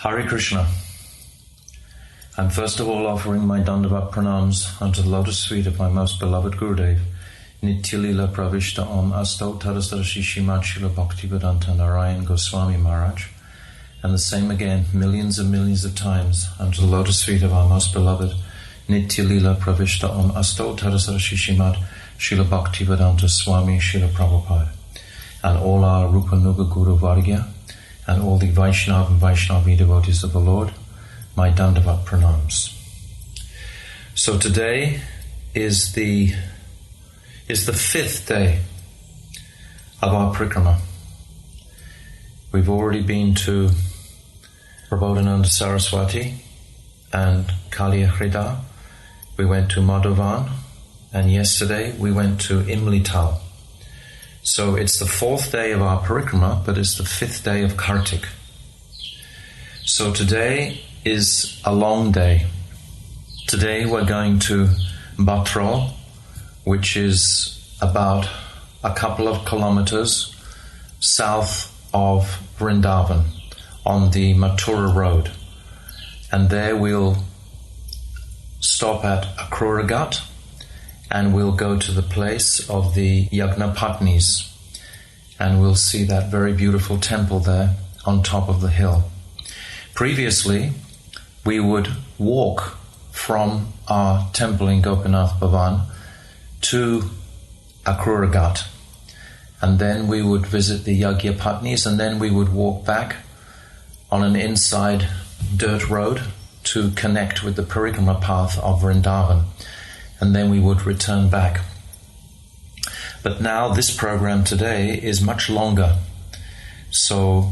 Hare Krishna. I'm first of all offering my dandavat pranams unto the lotus feet of my most beloved Gurudev, Nityalila Pravishta Om Astau Tarasarashi Shrimad Srila Bhaktivedanta Narayan Goswami Maharaj, and the same again millions and millions of times unto the lotus feet of our most beloved Nityalila Pravishta Om Astau Tarasarashi Shrimad Srila Bhaktivedanta Swami Srila Prabhupada, and all our Rupanuga Guru Vargya, and all the Vaishnava and Vaishnavi devotees of the Lord, my dandavat pranams. So today is the fifth day of our parikrama. We've already been to Prabodhananda Saraswati and Kaliyahrida. We went to Madhavana, and yesterday we went to Imlital. So it's the fourth day of our parikrama, but it's the fifth day of Kartik. So today is a long day. Today we're going to Bhatrol, which is about a couple of kilometers south of Vrindavan on the Mathura road. And there we'll stop at Akrura-Ghata, and we'll go to the place of the Yajna-patnis, and we'll see that very beautiful temple there on top of the hill. Previously, we would walk from our temple in Gopinath Bhavan to Akrura-Ghata, and then we would visit the Yajna-patnis, and then we would walk back on an inside dirt road to connect with the parikrama path of Vrindavan, and then we would return back. But now this program today is much longer, so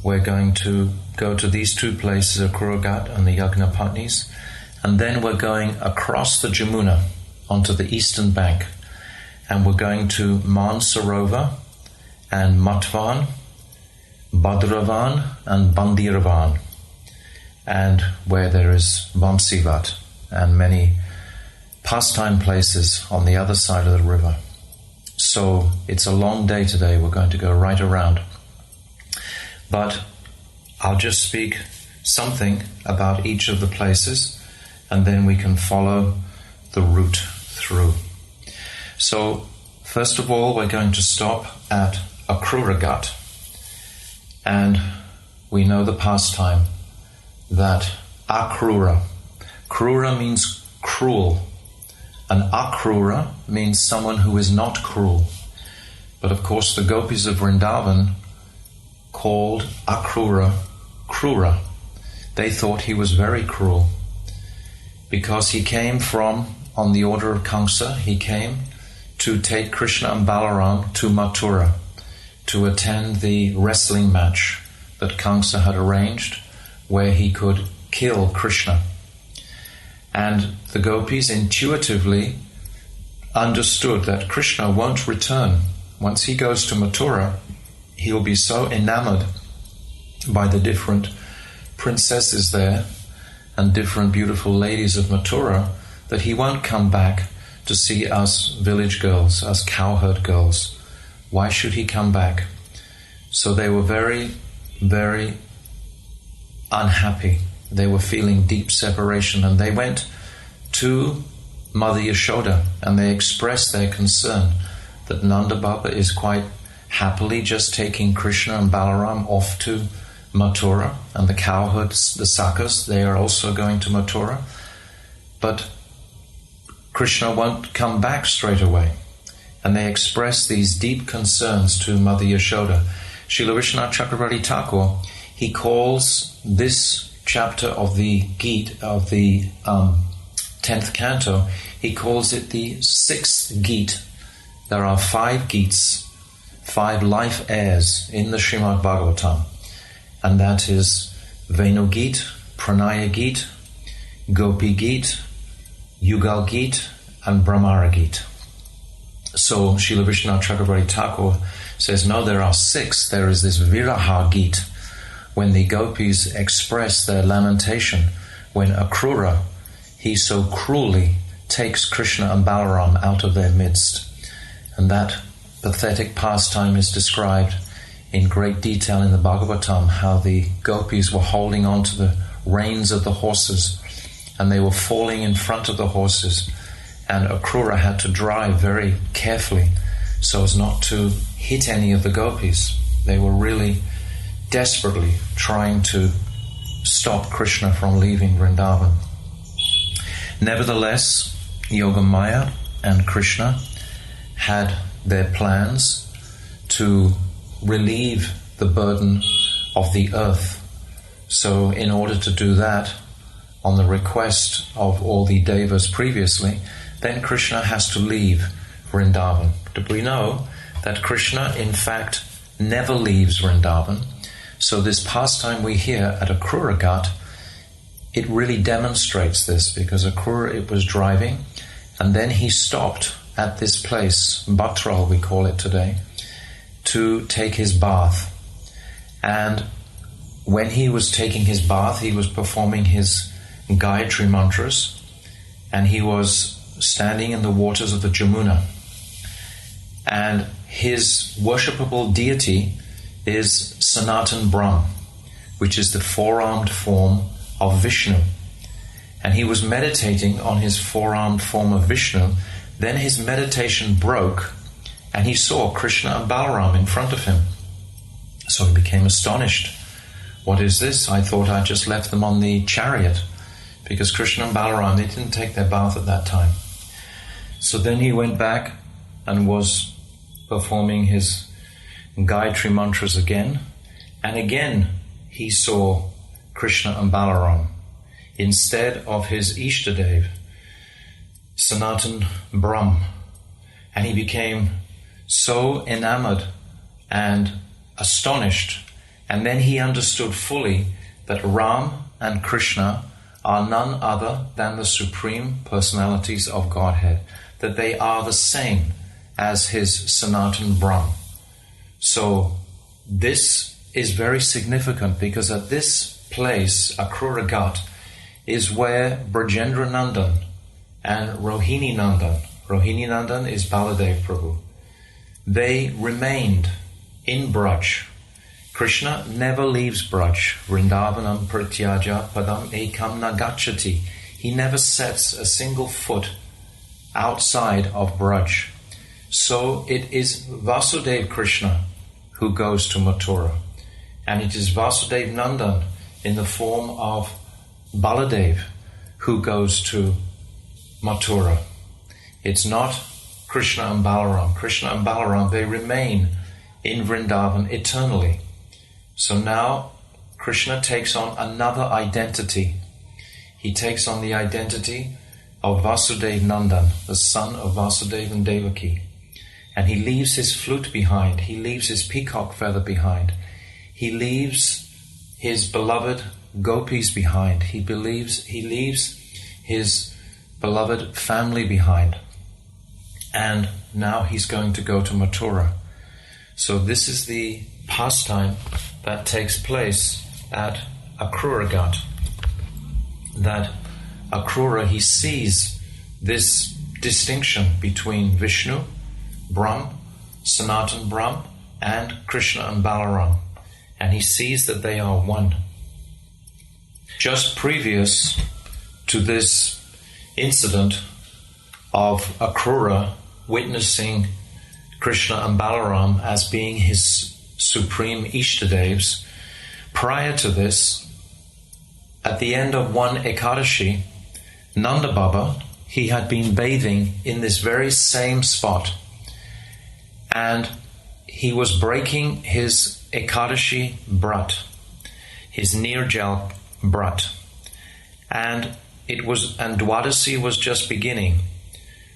we're going to go to these two places, Akrura-Ghata and the Yajna-patnis, and then we're going across the Jamuna onto the eastern bank, and we're going to Mana-sarovara and Mathavana, Bhadravana and Bhandiravana, and where there is Vamsivat and many pastime places on the other side of the river. So it's a long day today. We're going to go right around. But I'll just speak something about each of the places, and then we can follow the route through. So first of all, we're going to stop at Akrura-Ghata, and we know the pastime that Akrura means cruel. An Akrura means someone who is not cruel. But of course the gopis of Vrindavan called Akrura Krura. They thought he was very cruel, because he came from, on the order of Kamsa, he came to take Krishna and Balaram to Mathura to attend the wrestling match that Kamsa had arranged, where he could kill Krishna. And the gopis intuitively understood that Krishna won't return. Once he goes to Mathura, he'll be so enamored by the different princesses there and different beautiful ladies of Mathura that he won't come back to see us village girls, us cowherd girls. Why should he come back? So they were very, very unhappy. They were feeling deep separation, and they went to Mother Yashoda and they expressed their concern that Nanda Baba is quite happily just taking Krishna and Balaram off to Mathura, and the cowherds, the Sakas, they are also going to Mathura, but Krishna won't come back straight away. And they expressed these deep concerns to Mother Yashoda. Srila Vishwanath Chakravarti Thakur, he calls this chapter of the Gita, of the 10th canto, he calls it the 6th Gita. There are 5 Gits, 5 life airs in the Srimad Bhagavatam, and that is Venu Gita, Pranaya Gita, Gopi Gita, Yugal Gita, and Brahmara Gita. So Srila Vishwanath Chakravarti Thakur says, no, there are 6. There is this Viraha Gita, when the gopis express their lamentation when Akrura, he so cruelly takes Krishna and Balaram out of their midst. And that pathetic pastime is described in great detail in the Bhagavatam how the gopis were holding on to the reins of the horses and they were falling in front of the horses, and Akrura had to drive very carefully so as not to hit any of the gopis. They were really desperately trying to stop Krishna from leaving Vrindavan. Nevertheless, Yogamaya and Krishna had their plans to relieve the burden of the earth. So in order to do that, on the request of all the devas previously, then Krishna has to leave Vrindavan. But we know that Krishna in fact never leaves Vrindavan. So this pastime we hear at Akrura-Ghata, it really demonstrates this, because Akrura, it was driving, and then he stopped at this place, Bhatrol we call it today, to take his bath. And when he was taking his bath, he was performing his Gayatri mantras, and he was standing in the waters of the Jamuna. And his worshipable deity is Sanatan Brahm, which is the four-armed form of Vishnu. And he was meditating on his four-armed form of Vishnu. Then his meditation broke, and he saw Krishna and Balaram in front of him. So he became astonished. What is this? I thought I just left them on the chariot, because Krishna and Balaram, they didn't take their bath at that time. So then he went back and was performing his Gayatri mantras again, and again he saw Krishna and Balaram instead of his Ishtadev, Sanatan Brahm. And he became so enamored and astonished, and then he understood fully that Ram and Krishna are none other than the Supreme Personalities of Godhead, that they are the same as his Sanatan Brahm. So this is very significant, because at this place, Akrura-Ghata, is where Brajendra Nandan and Rohini Nandan is Baladev Prabhu, they remained in Braj. Krishna never leaves Braj. Vrindavanam pratyaja padam ekam nagachati. He never sets a single foot outside of Braj. So it is Vasudev Krishna who goes to Mathura. And it is Vasudev Nandan in the form of Baladev who goes to Mathura. It's not Krishna and Balaram. Krishna and Balaram, they remain in Vrindavan eternally. So now Krishna takes on another identity. He takes on the identity of Vasudev Nandan, the son of Vasudeva and Devaki. And he leaves his flute behind. He leaves his peacock feather behind. He leaves his beloved gopis behind. He leaves his beloved family behind. And now he's going to go to Mathura. So this is the pastime that takes place at Akrura-Ghata. That Akrura, he sees this distinction between Vishnu, Brahm, Sanatan Brahm, and Krishna and Balaram. And he sees that they are one. Just previous to this incident of Akrura witnessing Krishna and Balaram as being his supreme Ishtadevs, prior to this, at the end of one Ekadashi, Nanda Baba, he had been bathing in this very same spot, and he was breaking his Ekadashi Brat, his Nirjal Brat, and Dwadasi was just beginning.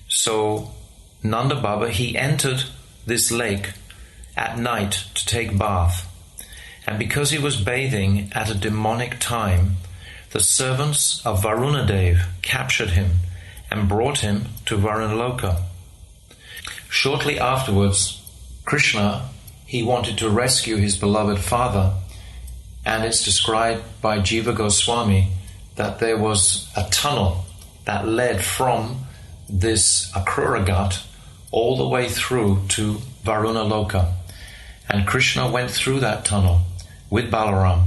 So Nanda Baba, he entered this lake at night to take bath, and because he was bathing at a demonic time, the servants of Varunadev captured him and brought him to Varunaloka. Shortly afterwards, Krishna, he wanted to rescue his beloved father, and it's described by Jiva Goswami that there was a tunnel that led from this Akrura-Ghata all the way through to Varunaloka. And Krishna went through that tunnel with Balaram,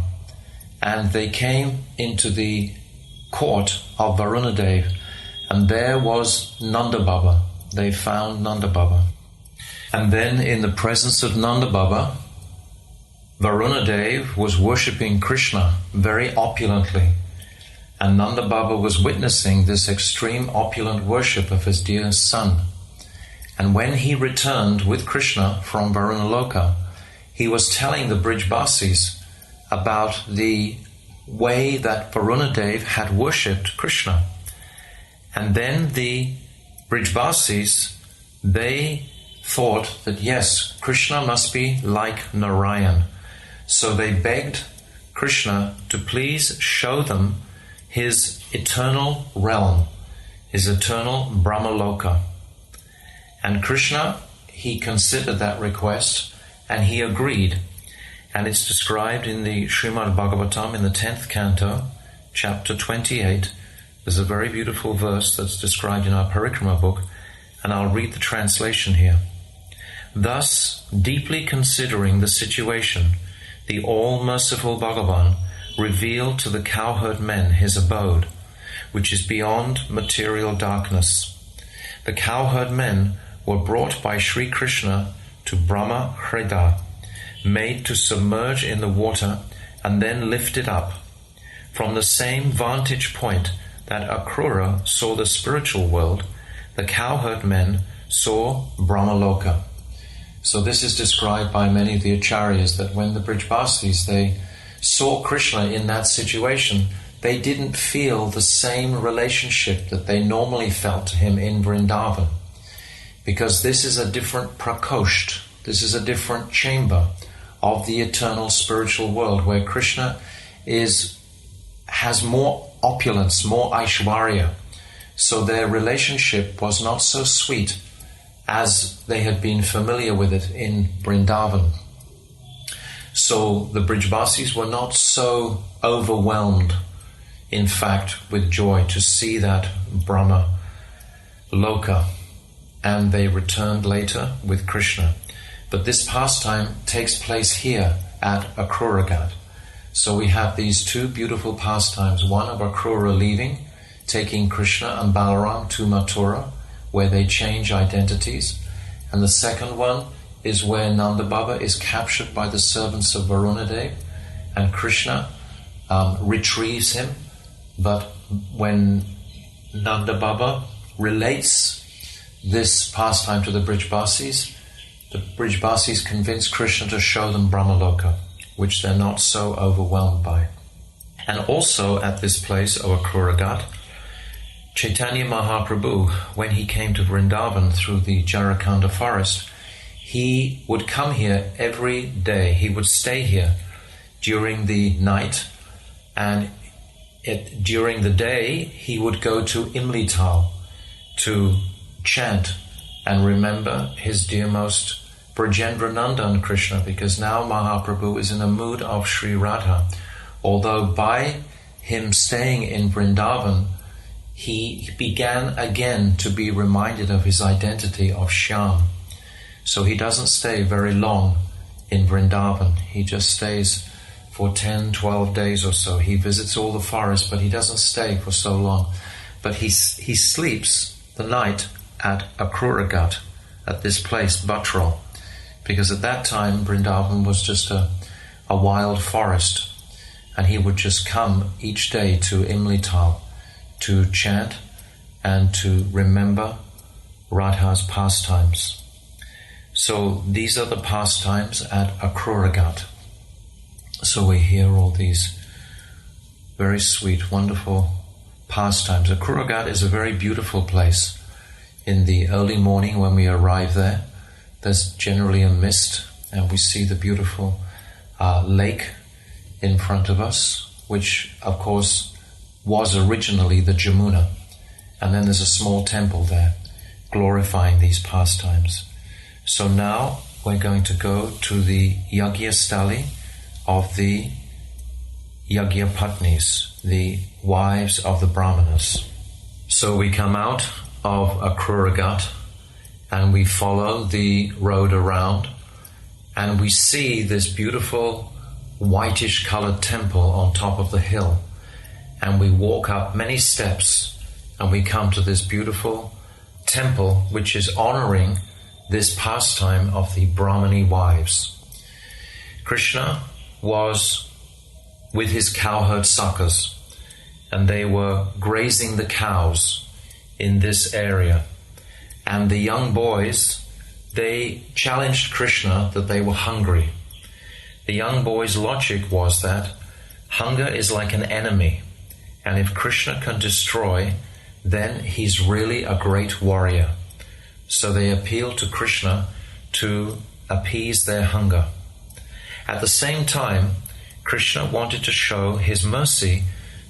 and they came into the court of Varunadev, and there was Nanda Baba. They found Nanda Baba. And then in the presence of Nanda Baba, Varunadev was worshipping Krishna very opulently, and Nanda Baba was witnessing this extreme opulent worship of his dear son. And when he returned with Krishna from Varunaloka, he was telling the Brijbasis about the way that Varunadev had worshipped Krishna. And then the Brijbasis, they thought that yes, Krishna must be like Narayan. So they begged Krishna to please show them his eternal realm, his eternal Brahmaloka. And Krishna, he considered that request and he agreed. And it's described in the Srimad Bhagavatam in the 10th canto, chapter 28. There's a very beautiful verse that's described in our Parikrama book, and I'll read the translation here. Thus, deeply considering the situation, the all-merciful Bhagavan revealed to the cowherd men his abode, which is beyond material darkness. The cowherd men were brought by Sri Krishna to Brahma Hrida, made to submerge in the water and then lifted up. From the same vantage point that Akrura saw the spiritual world, the cowherd men saw Brahmaloka. So this is described by many of the acharyas, that when the Brijbasis, they saw Krishna in that situation, they didn't feel the same relationship that they normally felt to him in Vrindavan. Because this is a different prakosht, this is a different chamber of the eternal spiritual world, where Krishna has more opulence, more Aishwarya. So their relationship was not so sweet as they had been familiar with it in Vrindavan. So the Brijbasis were not so overwhelmed, in fact, with joy to see that Brahma Loka, and they returned later with Krishna. But this pastime takes place here at Akrura-Ghata. So we have these two beautiful pastimes, one of Akrura leaving, taking Krishna and Balaram to Mathura, where they change identities, and the second one is where Nanda Baba is captured by the servants of Varunadev, and Krishna retrieves him. But when Nanda Baba relates this pastime to the Brijbasis convince Krishna to show them Brahmaloka, which they're not so overwhelmed by. And also at this place of Akrura-Ghata, Chaitanya Mahaprabhu, when he came to Vrindavan through the Jarakanda forest, he would come here every day. He would stay here during the night, and during the day he would go to Imlital to chant and remember his dearmost Brajendra Nandan Krishna, because now Mahaprabhu is in a mood of Sri Radha. Although by him staying in Vrindavan, he began again to be reminded of his identity of Shyam. So he doesn't stay very long in Vrindavan. He just stays for 10, 12 days or so. He visits all the forests, but he doesn't stay for so long. But he sleeps the night at Akrura-Ghata, at this place, Bhatrol, because at that time Vrindavan was just a wild forest, and he would just come each day to Imlital to chant and to remember Radha's pastimes. So these are the pastimes at Akrura-Ghata. So we hear all these very sweet, wonderful pastimes. Akrura-Ghata is a very beautiful place. In the early morning when we arrive there, there's generally a mist, and we see the beautiful lake in front of us, which of course was originally the Jamuna. And then there's a small temple there glorifying these pastimes. So now we're going to go to the Yajna-sthali of the Yajna-patnis, the wives of the Brahmanas. So we come out of Akrura-Ghata and we follow the road around, and we see this beautiful whitish colored temple on top of the hill. And we walk up many steps and we come to this beautiful temple which is honoring this pastime of the Brahmani wives. Krishna was with his cowherd suckers, and they were grazing the cows in this area. And the young boys, they challenged Krishna that they were hungry. The young boys' logic was that hunger is like an enemy, and if Krishna can destroy, then he's really a great warrior. So they appealed to Krishna to appease their hunger. At the same time, Krishna wanted to show his mercy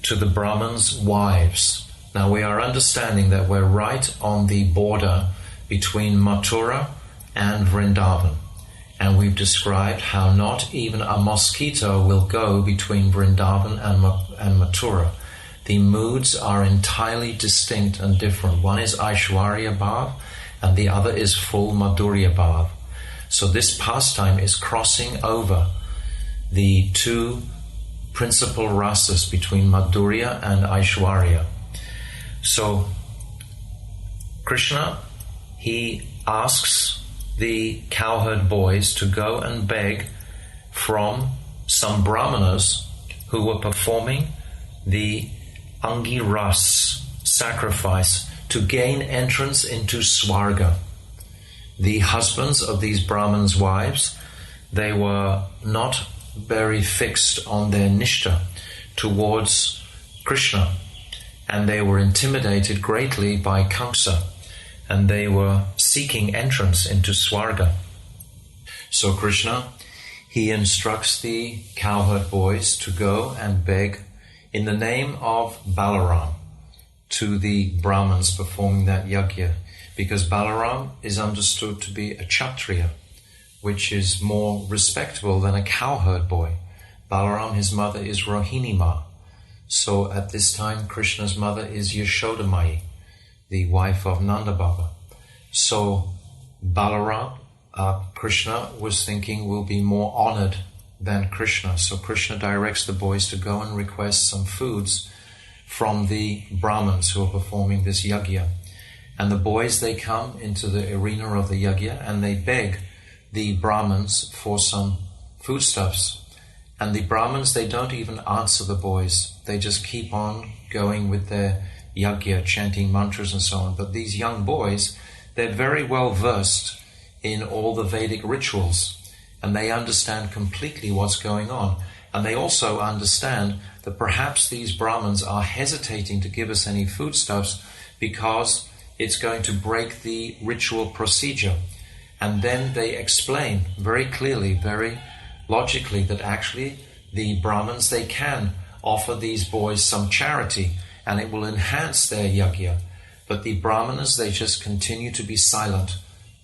to the Brahmins' wives. Now we are understanding that we're right on the border between Mathura and Vrindavan. And we've described how not even a mosquito will go between Vrindavan and Mathura. The moods are entirely distinct and different. One is Aishwarya Bhav and the other is full Madhurya Bhav. So this pastime is crossing over the two principal rasas between Madhurya and Aishwarya. So Krishna, he asks the cowherd boys to go and beg from some brahmanas who were performing the Angiras sacrifice to gain entrance into Swarga. The husbands of these Brahmins' wives, they were not very fixed on their nishta towards Krishna, and they were intimidated greatly by Kamsa, and they were seeking entrance into Swarga. So Krishna, he instructs the cowherd boys to go and beg in the name of Balaram to the Brahmins performing that yajna, because Balaram is understood to be a Kshatriya, which is more respectable than a cowherd boy. Balaram, his mother is Rohini Ma. So at this time, Krishna's mother is Yashodamai, the wife of Nanda Baba. So Balaram, Krishna was thinking, will be more honored than Krishna. So Krishna directs the boys to go and request some foods from the Brahmins who are performing this yajna. And the boys, they come into the arena of the yajna and they beg the Brahmins for some foodstuffs. And the Brahmins, they don't even answer the boys. They just keep on going with their yajna, chanting mantras and so on. But these young boys, they're very well versed in all the Vedic rituals, and they understand completely what's going on. And they also understand that perhaps these Brahmins are hesitating to give us any foodstuffs because it's going to break the ritual procedure. And then they explain very clearly, very logically, that actually the Brahmins, they can offer these boys some charity and it will enhance their yajna. But the Brahmanas, they just continue to be silent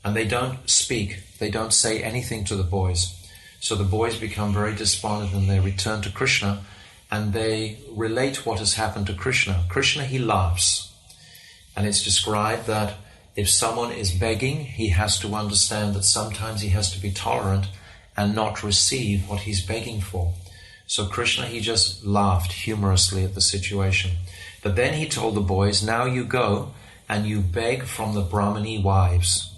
and they don't speak. They don't say anything to the boys. So the boys become very despondent and they return to Krishna and they relate what has happened to Krishna. Krishna, he laughs. And it's described that if someone is begging, he has to understand that sometimes he has to be tolerant and not receive what he's begging for. So Krishna, he just laughed humorously at the situation. But then he told the boys, now you go and you beg from the Brahmani wives.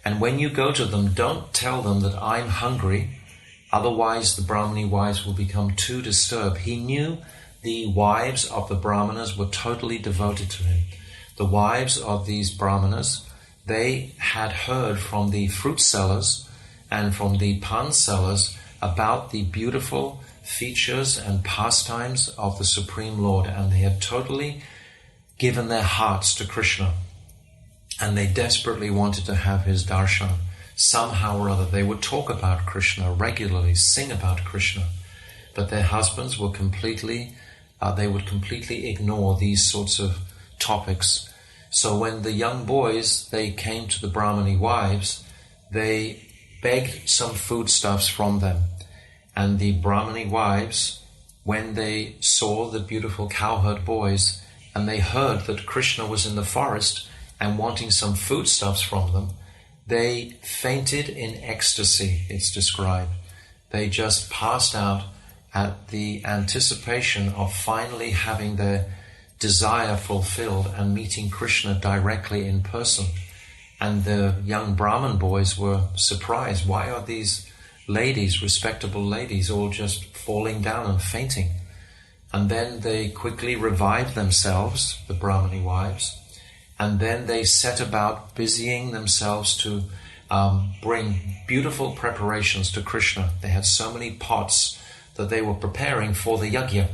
And when you go to them, don't tell them that I'm hungry, otherwise the Brahmani wives will become too disturbed. He knew the wives of the Brahmanas were totally devoted to him. The wives of these Brahmanas, they had heard from the fruit sellers and from the pan sellers about the beautiful features and pastimes of the Supreme Lord, and they had totally given their hearts to Krishna. And they desperately wanted to have his darshan. Somehow or other, they would talk about Krishna regularly, sing about Krishna. But their husbands were they would completely ignore these sorts of topics. So when the young boys, they came to the Brahmani wives, they begged some foodstuffs from them. And the Brahmani wives, when they saw the beautiful cowherd boys, and they heard that Krishna was in the forest and wanting some foodstuffs from them, they fainted in ecstasy, it's described. They just passed out at the anticipation of finally having their desire fulfilled and meeting Krishna directly in person. And the young Brahmin boys were surprised. Why are these ladies, respectable ladies, all just falling down and fainting? And then they quickly revived themselves, the Brahmani wives, and then they set about busying themselves to bring beautiful preparations to Krishna. They had so many pots that they were preparing for the yajna.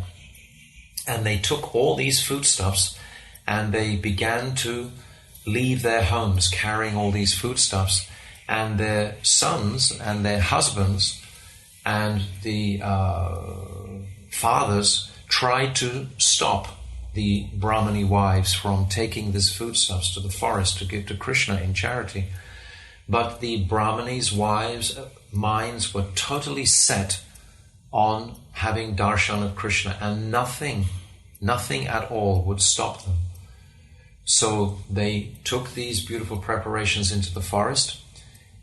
And they took all these foodstuffs and they began to leave their homes carrying all these foodstuffs. And their sons and their husbands and the fathers tried to stop the Brahmani wives from taking these foodstuffs to the forest to give to Krishna in charity. But the Brahmani's wives' minds were totally set on having darshan of Krishna, and nothing at all would stop them. So they took these beautiful preparations into the forest,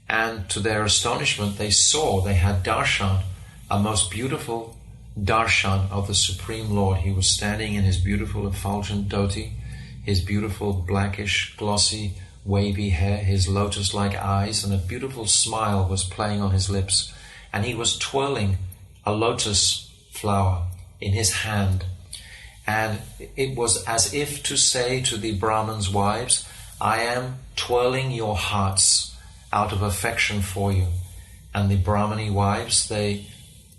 and to their astonishment they had darshan, a most beautiful darshan of the Supreme Lord. He was standing in his beautiful effulgent dhoti, his beautiful blackish, glossy, wavy hair, his lotus-like eyes, and a beautiful smile was playing on his lips. And he was twirling a lotus flower in his hand. And it was as if to say to the Brahman's wives, I am twirling your hearts out of affection for you. And the Brahmani wives, they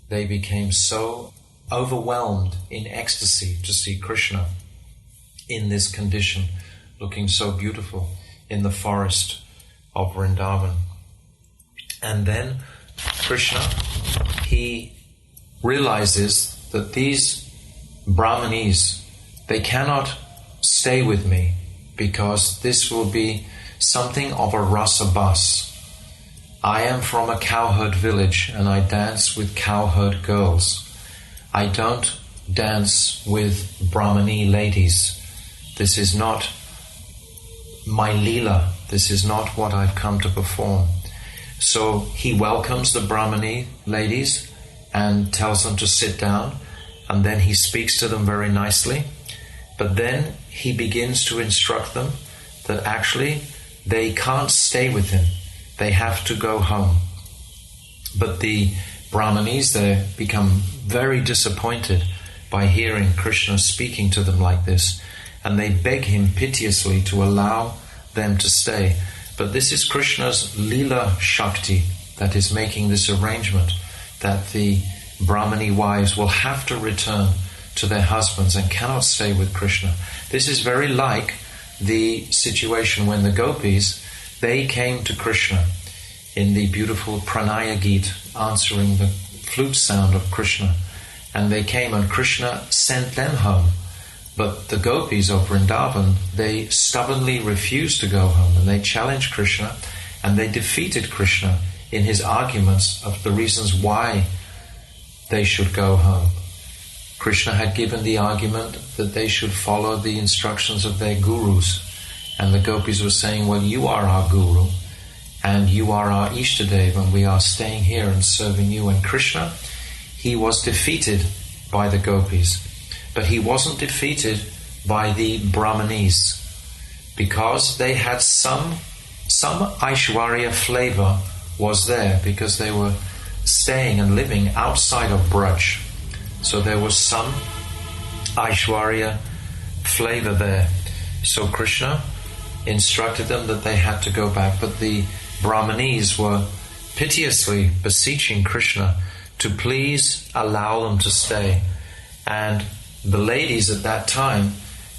became so overwhelmed in ecstasy to see Krishna in this condition, looking so beautiful in the forest of Vrindavan. And then Krishna, he realizes that these Brahmanis, they cannot stay with me because this will be something of a rasa bus. I am from a cowherd village and I dance with cowherd girls. I don't dance with Brahmani ladies. This is not my leela. This is not what I've come to perform. So he welcomes the Brahmani ladies and tells them to sit down, and then he speaks to them very nicely. But then he begins to instruct them that actually they can't stay with him. They have to go home. But the Brahmanis, they become very disappointed by hearing Krishna speaking to them like this, and they beg him piteously to allow them to stay. But this is Krishna's Leela Shakti that is making this arrangement, that the Brahmani wives will have to return to their husbands and cannot stay with Krishna. This is very like the situation when the gopis, they came to Krishna in the beautiful Pranaya Geet, answering the flute sound of Krishna. And they came and Krishna sent them home. But the gopis of Vrindavan, they stubbornly refused to go home, and they challenged Krishna and they defeated Krishna in his arguments of the reasons why they should go home. Krishna had given the argument that they should follow the instructions of their gurus, and the gopis were saying, well, you are our guru and you are our Ishtadev, and we are staying here and serving you. And Krishna, he was defeated by the gopis, but he wasn't defeated by the Brahmanis, because they had some Aishwarya flavor was there, because they were staying and living outside of Braj. So there was some Aishwarya flavor there. So Krishna instructed them that they had to go back, but the Brahmanis were piteously beseeching Krishna to please allow them to stay. And the ladies at that time,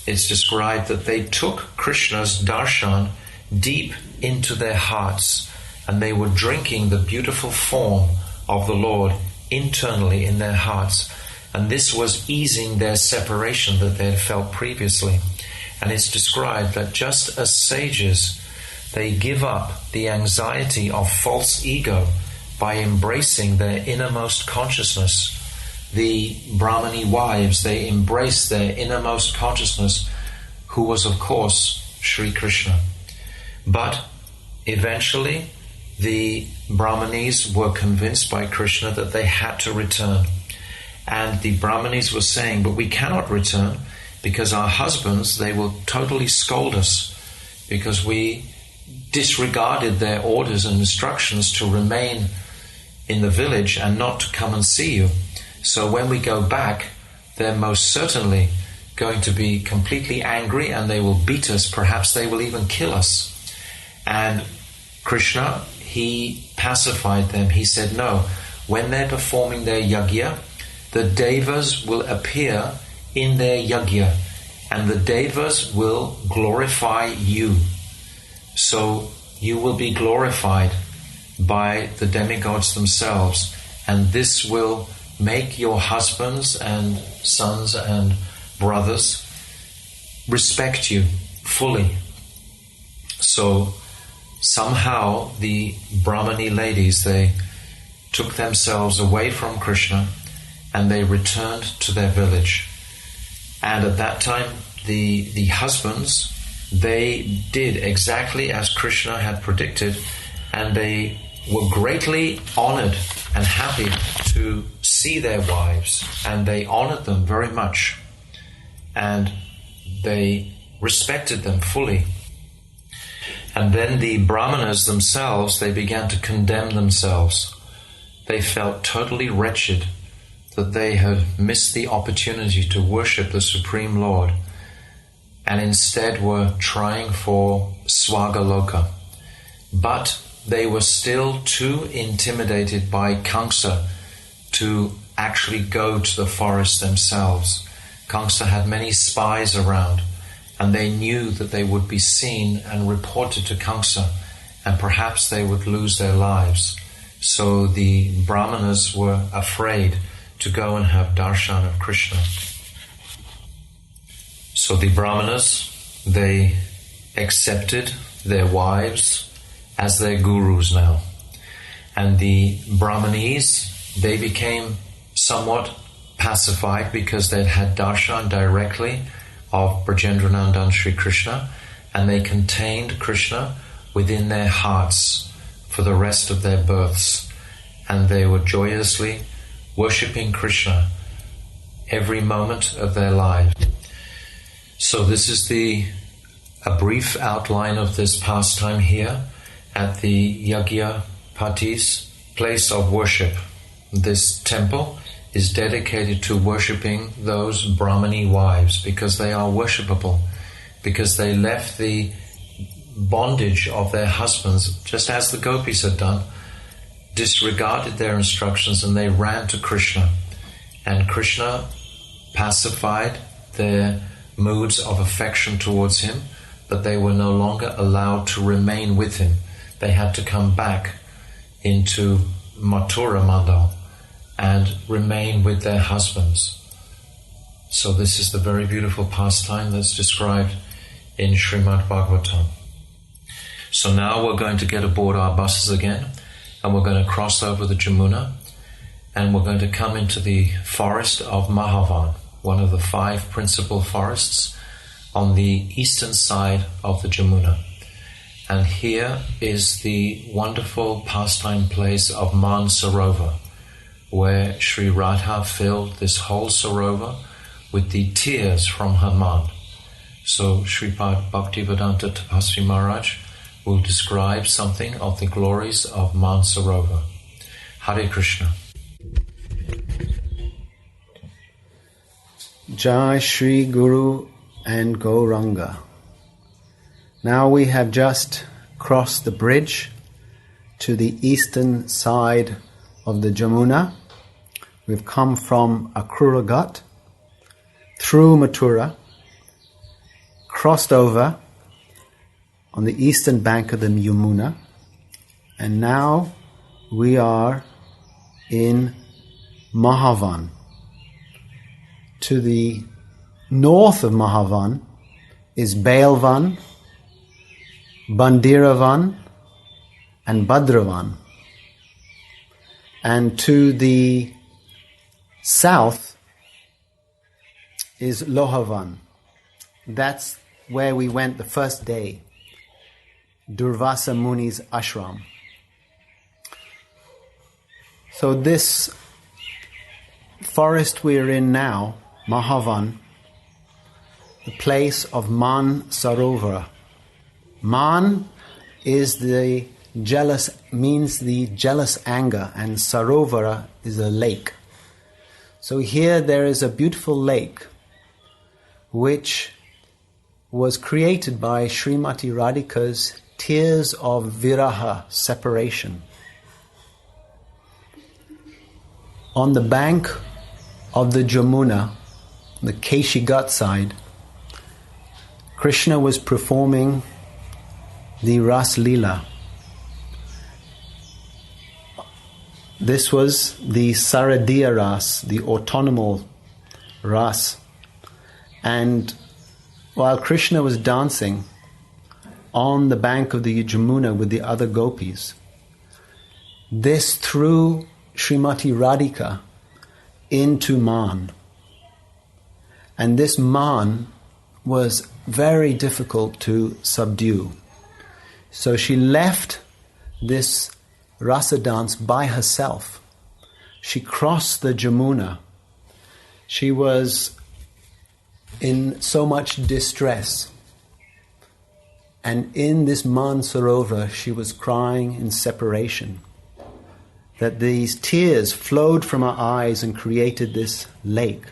it's described that they took Krishna's darshan deep into their hearts, and they were drinking the beautiful form of the Lord internally in their hearts. And this was easing their separation that they had felt previously. And it's described that just as sages, they give up the anxiety of false ego by embracing their innermost consciousness. The Brahmani wives, they embraced their innermost consciousness, who was of course Sri Krishna. But eventually the Brahmanes were convinced by Krishna that they had to return. And the Brahmanes were saying, but we cannot return because our husbands, they will totally scold us because we disregarded their orders and instructions to remain in the village and not to come and see you. So when we go back, they're most certainly going to be completely angry and they will beat us. Perhaps they will even kill us. And Krishna, he pacified them. He said, no, when they're performing their yajna, the devas will appear in their yajna and the devas will glorify you. So you will be glorified by the demigods themselves, and this will make your husbands and sons and brothers respect you fully. So somehow the Brahmani ladies, they took themselves away from Krishna and they returned to their village. And at that time the husbands, they did exactly as Krishna had predicted, and they were greatly honored and happy to see their wives, and they honored them very much, and they respected them fully. And then the Brahmanas themselves, they began to condemn themselves. They felt totally wretched that they had missed the opportunity to worship the Supreme Lord, and instead were trying for Swagaloka. But they were still too intimidated by Kamsa to actually go to the forest themselves. Kamsa had many spies around, and they knew that they would be seen and reported to Kamsa, and perhaps they would lose their lives. So the Brahmanas were afraid to go and have darshan of Krishna. So the Brahmanas, they accepted their wives as their gurus now. And the Brahmanes, they became somewhat pacified because they'd had darshan directly of Brajendranandan Sri Krishna, and they contained Krishna within their hearts for the rest of their births. And they were joyously worshipping Krishna every moment of their lives. So this is a brief outline of this pastime here at the Yajna-patni's place of worship. This temple is dedicated to worshipping those Brahmani wives because they are worshipable, because they left the bondage of their husbands, just as the gopis had done, disregarded their instructions, and they ran to Krishna. And Krishna pacified their moods of affection towards him, but they were no longer allowed to remain with him. They had to come back into Mathura Mandal and remain with their husbands. So this is the very beautiful pastime that's described in Srimad Bhagavatam. So now we're going to get aboard our buses again, and we're going to cross over the Jamuna, and we're going to come into the forest of Mahavavan, one of the 5 principal forests on the eastern side of the Jamuna. And here is the wonderful pastime place of Mana-sarovara, where Sri Radha filled this whole sarovar with the tears from her man. So Sripad Bhaktivedanta Tapasvi Maharaj will describe something of the glories of Mana-sarovara. Hare Krishna. Jai Shri Guru and Gauranga. Now we have just crossed the bridge to the eastern side of the Jamuna. We've come from Akrura-Ghata, through Mathura, crossed over on the eastern bank of the Yamuna, and now we are in Mahavavan. To the north of Mahavavan is Bailvan, Bhandiravana, and Bhadravana. And to the south is Lohavan. That's where we went the first day. Durvasa Muni's ashram. So this forest we're in now, Mathavana, the place of Mana-sarovara. Man is means the jealous anger, and Sarovara is a lake. So here there is a beautiful lake which was created by Srimati Radhika's tears of viraha, separation. On the bank of the Jamuna, the Keshi-Ghat side, Krishna was performing the Ras Leela. This was the Saradiya Ras, the autonomal Ras. And while Krishna was dancing on the bank of the Jamuna with the other gopis, this threw Srimati Radhika into Man. And this Man was very difficult to subdue. So she left this rasa dance by herself. She crossed the Jamuna. She was in so much distress. And in this Man-sarovara, she was crying in separation. That these tears flowed from her eyes and created this lake.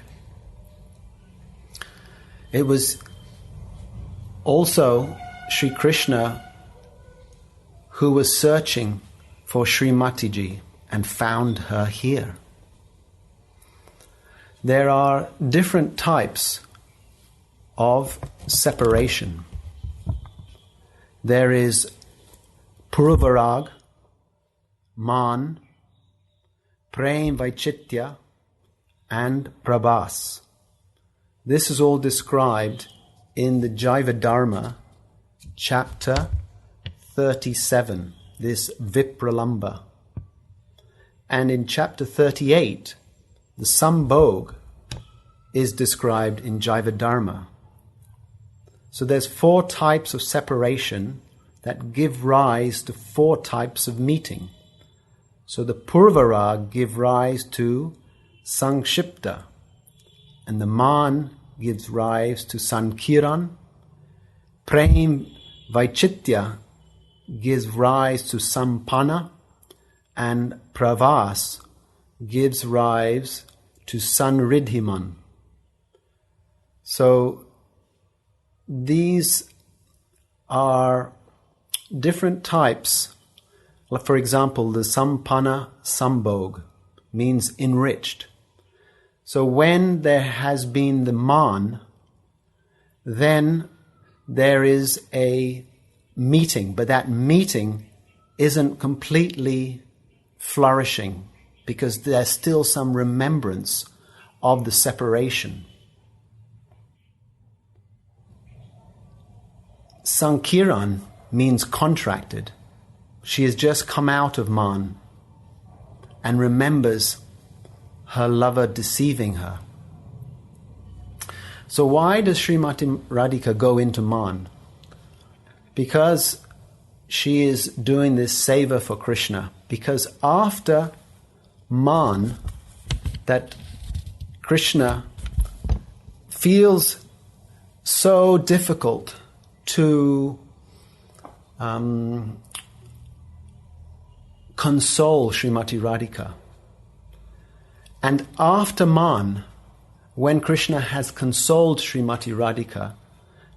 It was also Sri Krishna who was searching for Srimati Ji and found her here. There are different types of separation. There is Purvarag, Man, Prem Vaichitya, and Prabhas. This is all described in the Jaiva Dharma, chapter 37, this Vipralamba. And in chapter 38, the Sambhog is described in Jaiva Dharma. So there's 4 types of separation that give rise to 4 types of meeting. So the Purvarag give rise to Sankshipta, and the Man gives rise to Sankiran. Prem Vaichitya gives rise to Sampana, and Pravas gives rise to Sanridhiman. So these are different types. For example, the Sampana Sambhog means enriched. So when there has been the Man, then there is a meeting, but that meeting isn't completely flourishing because there's still some remembrance of the separation. Sankiran means contracted. She has just come out of Man and remembers her lover deceiving her. So why does Srimati Radhika go into Man? Because she is doing this seva for Krishna. Because after Man, that Krishna feels so difficult to console Srimati Radhika. And after Man, when Krishna has consoled Srimati Radhika,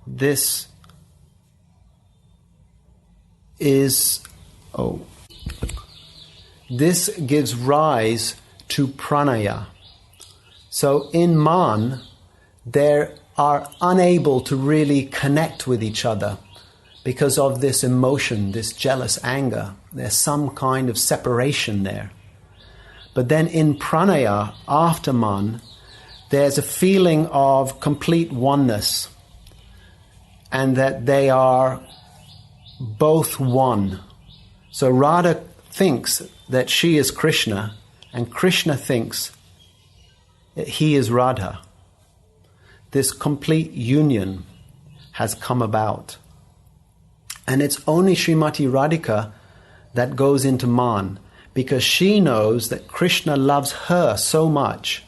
this gives rise to pranaya. So in Man, they are unable to really connect with each other because of this emotion, this jealous anger. There's some kind of separation there. But then in pranaya, after Man, there's a feeling of complete oneness and that they are both one. So Radha thinks that she is Krishna and Krishna thinks that he is Radha. This complete union has come about. And it's only Srimati Radhika that goes into Man, because she knows that Krishna loves her so much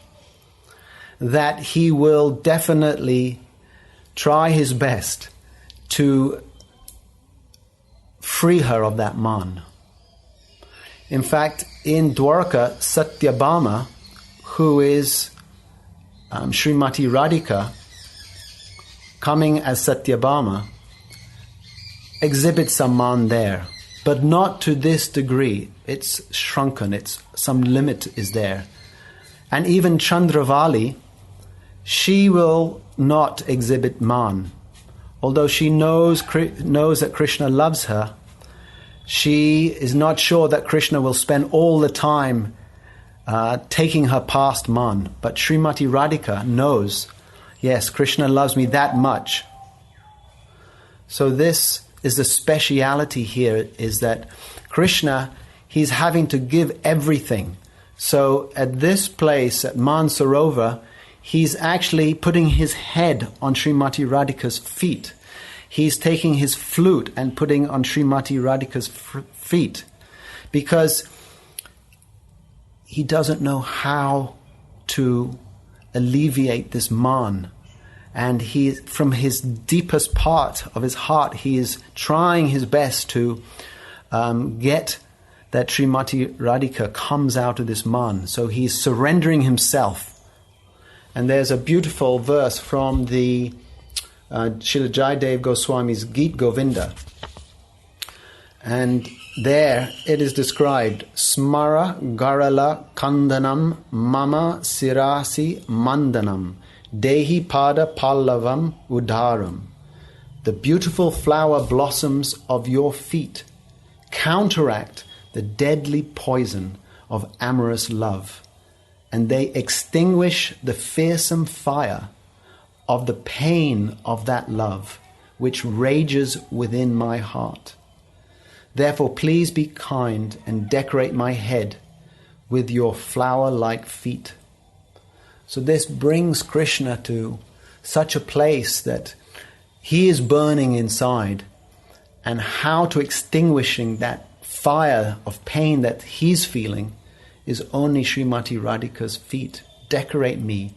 that he will definitely try his best to free her of that man. In fact, in Dwarka, Satyabhama, who is Srimati Radhika, coming as Satyabhama, exhibits some man there, but not to this degree. It's shrunken, some limit is there. And even Chandravali, she will not exhibit man. Although she knows that Krishna loves her, she is not sure that Krishna will spend all the time taking her past man. But Srimati Radhika knows, yes, Krishna loves me that much. So this is the speciality here, is that Krishna, he's having to give everything. So at this place, at Mana-sarovara, he's actually putting his head on Srimati Radhika's feet. He's taking his flute and putting on Srimati Radhika's feet, because he doesn't know how to alleviate this man. And he, from his deepest part of his heart, he is trying his best to get that Srimati Radhika comes out of this man. So he's surrendering himself. And there's a beautiful verse from the Srila Jayadev Goswami's Geet Govinda. And there it is described, Smara Garala Kandanam Mama Sirasi Mandanam Dehi Pada Pallavam Udaram. The beautiful flower blossoms of your feet counteract the deadly poison of amorous love, and they extinguish the fearsome fire of the pain of that love which rages within my heart. Therefore, please be kind and decorate my head with your flower-like feet. So this brings Krishna to such a place that he is burning inside, and how to extinguishing that fire of pain that he's feeling is only Srimati Radhika's feet. Decorate me.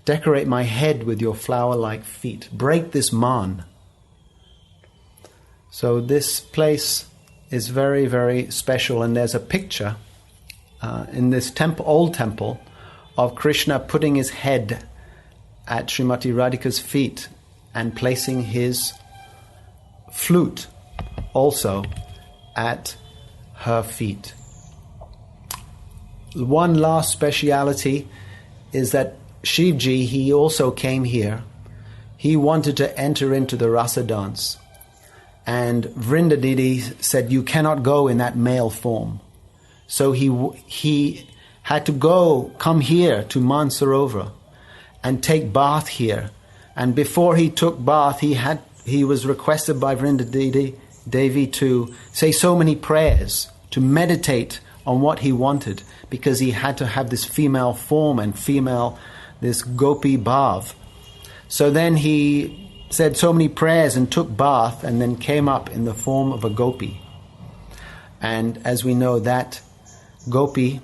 Decorate my head with your flower-like feet. Break this man. So this place is very, very special, and there's a picture in this old temple of Krishna putting his head at Srimati Radhika's feet and placing his flute also at her feet. One last speciality is that Shivji, he also came here. He wanted to enter into the rasa dance. And Vrinda Didi said, you cannot go in that male form. So he had to come here to Mana-sarovara and take bath here. And before he took bath, he was requested by Vrinda Devi to say so many prayers, to meditate on what he wanted, because he had to have this female form and this gopi bhav. So then he said so many prayers and took bath, and then came up in the form of a gopi. And as we know, that gopi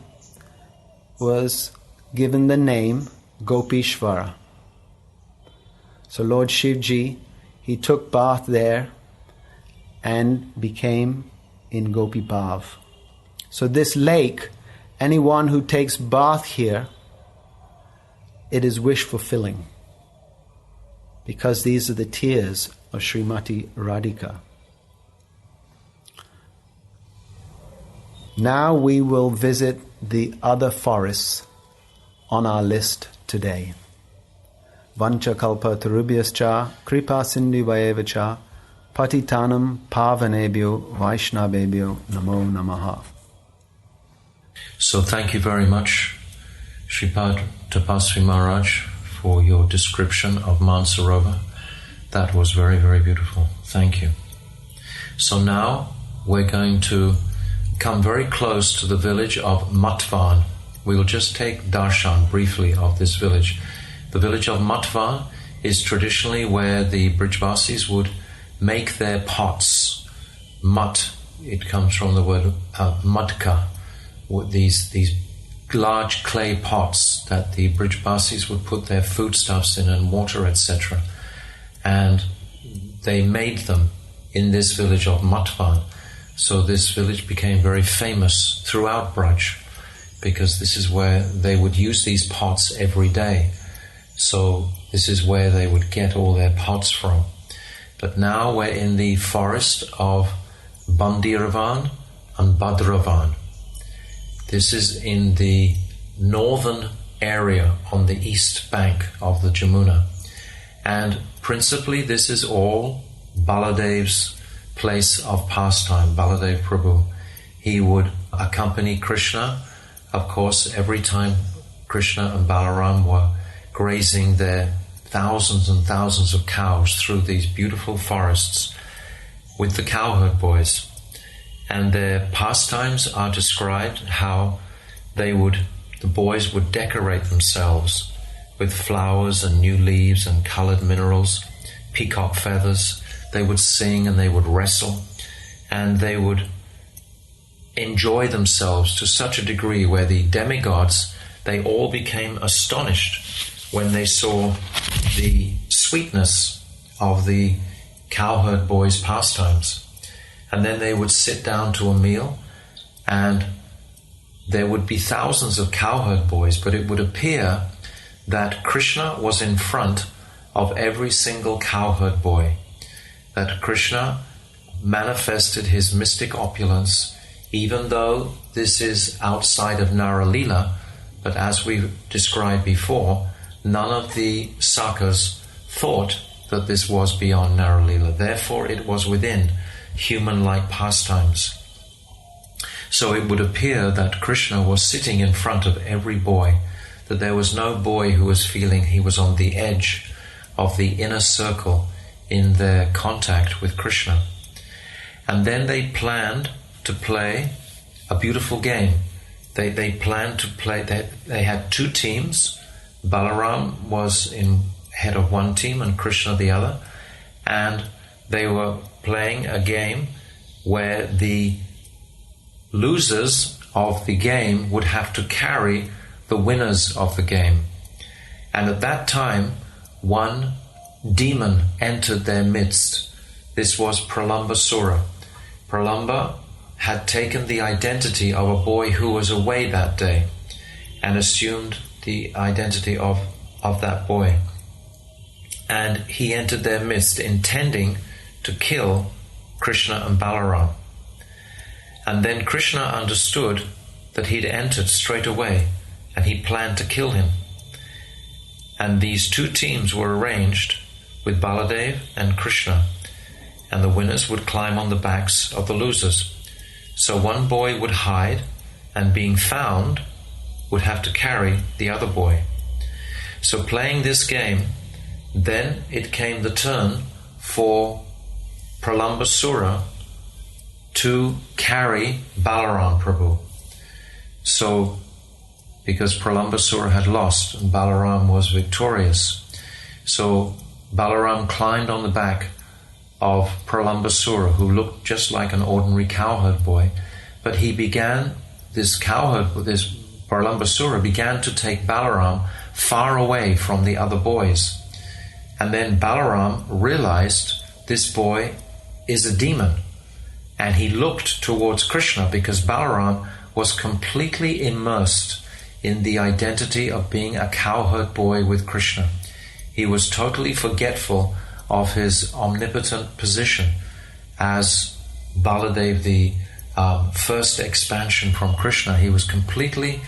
was given the name Gopishvara. So Lord Shivji, he took bath there and became in Gopi Bhav. So this lake, anyone who takes bath here, it is wish fulfilling, because these are the tears of Srimati Radhika. Now we will visit the other forests on our list today. Vancha kalpa tarubhyascha kripa sindhuvayavacha patitanam pavanebhyo vaishnavebhyo namo namaha. So thank you very much, Shripad Tapasvi Maharaj, for your description of Mana-sarovara. That was very, very beautiful. Thank you. So now we're going to come very close to the village of Mathavana. We will just take darshan briefly of this village. The village of Mathavana is traditionally where the Brijvasis would make their pots. Mat, it comes from the word madka, these large clay pots that the Brijbasis would put their foodstuffs in and water, etc. And they made them in this village of Mathavana. So this village became very famous throughout Braj, because this is where they would use these pots every day. So this is where they would get all their pots from. But now we're in the forest of Bhandiravana and Bhadravana. This is in the northern area on the east bank of the Jamuna. And principally this is all Baladev's place of pastime, Baladev Prabhu. He would accompany Krishna, of course, every time Krishna and Balaram were grazing their thousands and thousands of cows through these beautiful forests with the cowherd boys. And their pastimes are described how the boys would decorate themselves with flowers and new leaves and colored minerals, peacock feathers. They would sing and they would wrestle, and they would enjoy themselves to such a degree where the demigods, they all became astonished when they saw the sweetness of the cowherd boys' pastimes. And then they would sit down to a meal, and there would be thousands of cowherd boys, but it would appear that Krishna was in front of every single cowherd boy, that Krishna manifested his mystic opulence, even though this is outside of Nara-lila. But as we described before, none of the Sakas thought that this was beyond Nara-lila. Therefore, it was within human-like pastimes. So it would appear that Krishna was sitting in front of every boy, that there was no boy who was feeling he was on the edge of the inner circle in their contact with Krishna. And then they planned to play a beautiful game. They planned to play, they had two teams. Balaram was in head of one team and Krishna the other, and they were playing a game where the losers of the game would have to carry the winners of the game. And at that time, one demon entered their midst. This was Pralambasura. Pralamba had taken the identity of a boy who was away that day and assumed the identity of that boy. And he entered their midst intending to kill Krishna and Balaram. And then Krishna understood that he'd entered straight away, and he planned to kill him. And these two teams were arranged with Baladev and Krishna, and the winners would climb on the backs of the losers. So one boy would hide, and being found, would have to carry the other boy. So playing this game, then it came the turn for Pralambasura to carry Balaram Prabhu. So, because Pralambasura had lost and Balaram was victorious, so Balaram climbed on the back of Pralambasura, who looked just like an ordinary cowherd boy, but he began, this Pralambasura began to take Balaram far away from the other boys. And then Balaram realized this boy is a demon, and he looked towards Krishna because Balaram was completely immersed in the identity of being a cowherd boy with Krishna. He was totally forgetful of his omnipotent position as Baladev, the first expansion from Krishna. He was completely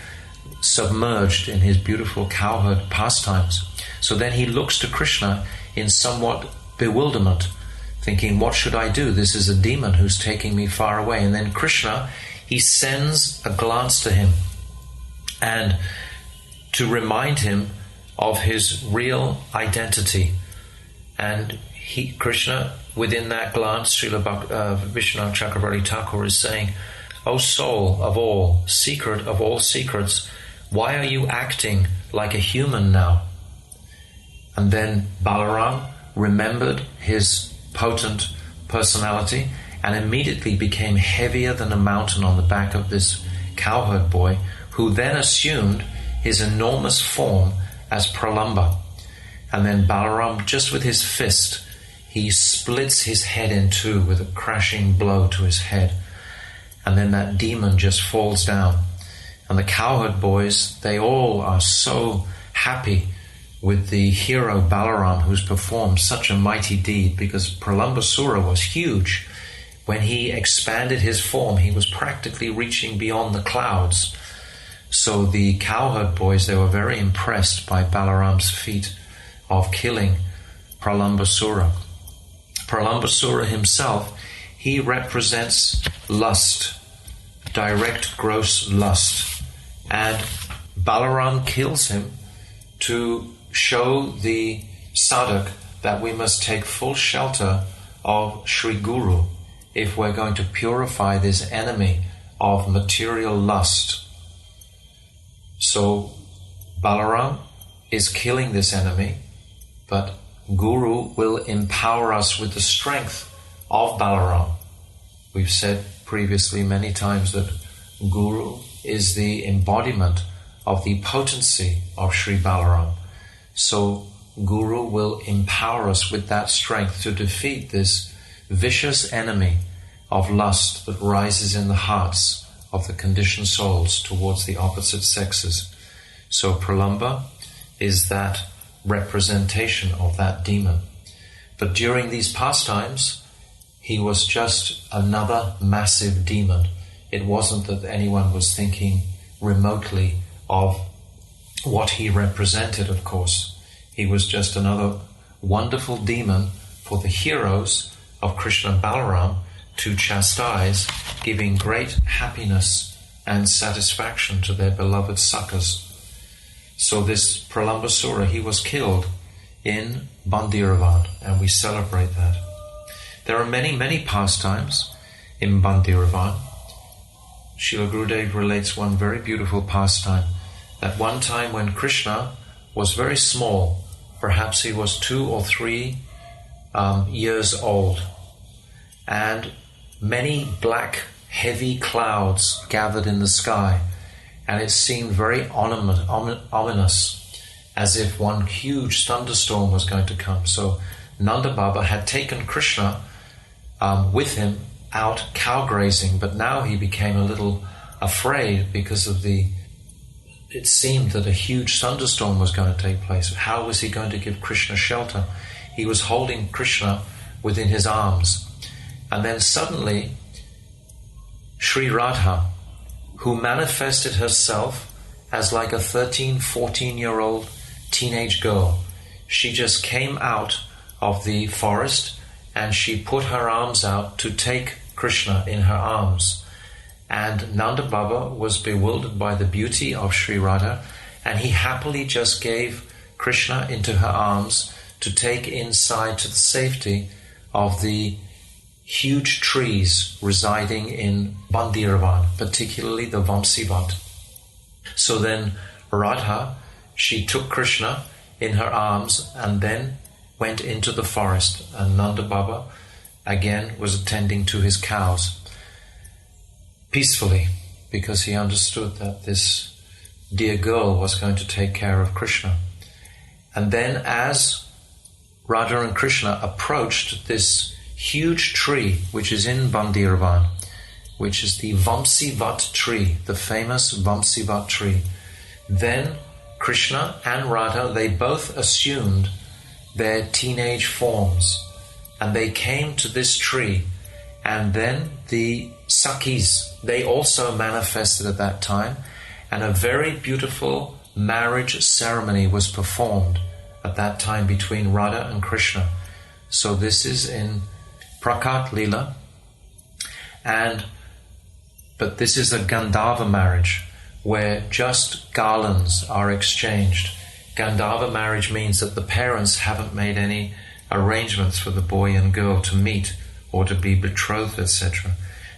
submerged in his beautiful cowherd pastimes. So then he looks to Krishna in somewhat bewilderment, thinking, what should I do? This is a demon who's taking me far away. And then Krishna, he sends a glance to him, and to remind him of his real identity. And Krishna, within that glance, Srila Vishnu Chakravarti Thakur is saying, O soul of all, secret of all secrets, why are you acting like a human now? And then Balaram remembered his potent personality, and immediately became heavier than a mountain on the back of this cowherd boy, who then assumed his enormous form as Pralamba. And then Balaram, just with his fist, he splits his head in two with a crashing blow to his head. And then that demon just falls down. And the cowherd boys, they all are so happy with the hero Balaram, who's performed such a mighty deed, because Pralambasura was huge. When he expanded his form, he was practically reaching beyond the clouds. So the cowherd boys, they were very impressed by Balaram's feat of killing Pralambasura. Pralambasura himself, he represents lust, direct gross lust. And Balaram kills him to show the sadhak that we must take full shelter of Sri Guru if we're going to purify this enemy of material lust. So Balaram is killing this enemy, but Guru will empower us with the strength of Balaram. We've said previously many times that Guru is the embodiment of the potency of Sri Balaram. So Guru will empower us with that strength to defeat this vicious enemy of lust that rises in the hearts of the conditioned souls towards the opposite sexes. So Pralamba is that representation of that demon. But during these pastimes, he was just another massive demon. It wasn't that anyone was thinking remotely of what he represented, of course. He was just another wonderful demon for the heroes of Krishna and Balaram to chastise, giving great happiness and satisfaction to their beloved suckers. So this Pralambasura, he was killed in Bhandiravana, and we celebrate that. There are many, many pastimes in Bhandiravana. Srila Gurudev relates one very beautiful pastime. At one time when Krishna was very small, perhaps he was 2 or 3 years old, and many black, heavy clouds gathered in the sky, and it seemed very ominous, as if one huge thunderstorm was going to come. So Nanda Baba had taken Krishna with him out cow grazing, but now he became a little afraid because of it seemed that a huge thunderstorm was going to take place. How was he going to give Krishna shelter? He was holding Krishna within his arms. And then suddenly, Sri Radha, who manifested herself as like a 13, 14-year-old teenage girl, she just came out of the forest and she put her arms out to take Krishna in her arms. And Nanda Baba was bewildered by the beauty of Sri Radha, and he happily just gave Krishna into her arms to take inside to the safety of the huge trees residing in Bhandiravana, particularly the Vamsivat. So then Radha, she took Krishna in her arms and then went into the forest, and Nanda Baba again was attending to his cows peacefully, because he understood that this dear girl was going to take care of Krishna. And then as Radha and Krishna approached this huge tree which is in Bhandiravana, which is the Vamsivat tree, the famous Vamsivat tree, then Krishna and Radha, they both assumed their teenage forms, and they came to this tree. And then the Sakhis, they also manifested at that time, and a very beautiful marriage ceremony was performed at that time between Radha and Krishna. So this is in Prakat Leela, but this is a Gandharva marriage where just garlands are exchanged. Gandharva marriage means that the parents haven't made any arrangements for the boy and girl to meet or to be betrothed, etc.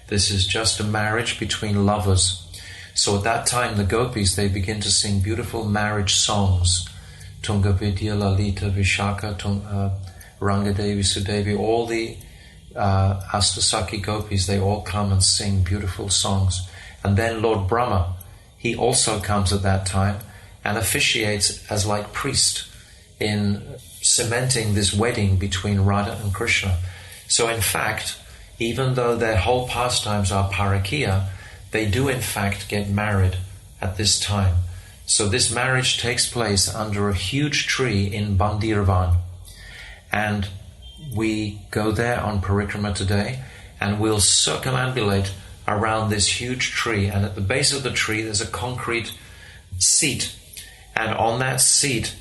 This is just a marriage between lovers. So at that time the gopis, they begin to sing beautiful marriage songs. Tunga Vidya, Lalita, Vishaka, Rangadevi, Sudevi, all the Astasaki gopis, they all come and sing beautiful songs. And then Lord Brahma, he also comes at that time and officiates as like priest in cementing this wedding between Radha and Krishna. So in fact, even though their whole pastimes are parakiya, they do in fact get married at this time. So this marriage takes place under a huge tree in Bhandiravana. And we go there on Parikrama today, and we'll circumambulate around this huge tree. And at the base of the tree, there's a concrete seat. And on that seat,